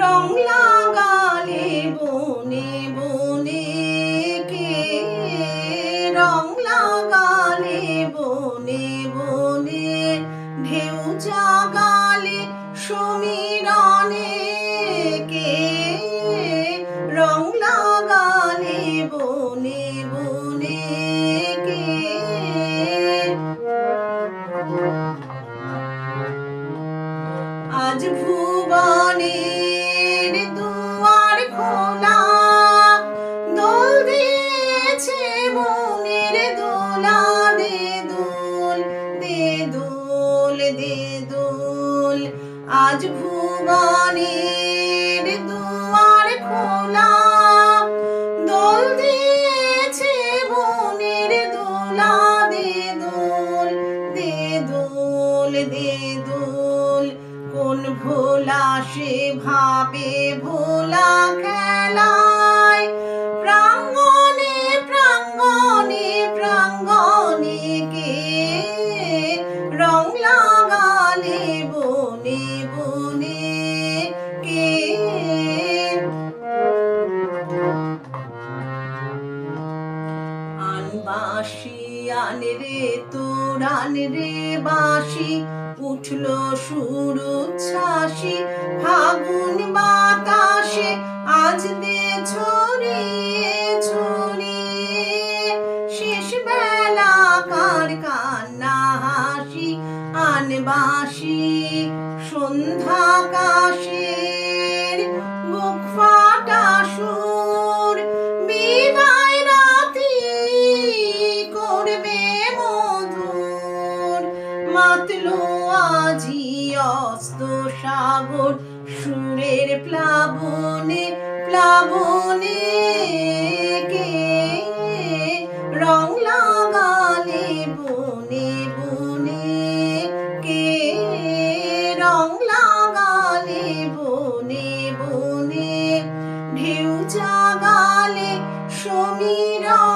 রং লাগালে বনে বনে কে রং লাগালে বনে বনে ঢেউ জাগালে সমীরণে কে রং লাগালে বনে বনে কে আজ ভুবনের দুয়ার খোলা দোল দিয়েছে মনের দোলা দে দোল দে দোল দে দোল আজ ভুবনের দুয়ার খোলা দোল দিয়েছে মনের দোলা দে দোল দে দোল দে দোল কোন ভোলা সে ভাবে ভোলা খেলায় প্রাঙ্গণে প্রাঙ্গণে প্রাঙ্গণে কে রং লাগালে বনে বনে কে আন বাঁশি আন রে তোর আন রে বাঁশি উঠলো সুর উচ্ছ্বাসী ফাগুন বাতাসে আজ দে ছড়িয়ে ছড়িয়ে শেষ বেলা কার কান্না হাসি আন বাঁশি সন্ধ্যাকাশের বুক ফাটা সুর বিদায় রাতি করবে মধুর মাতলো আজি অস্ত সাগর সুরের প্লাবনে প্লাবনে কে রং লাগালে বনে বনে কে রং লাগালে বনে বনে ঢেউ জাগালে সমীরণে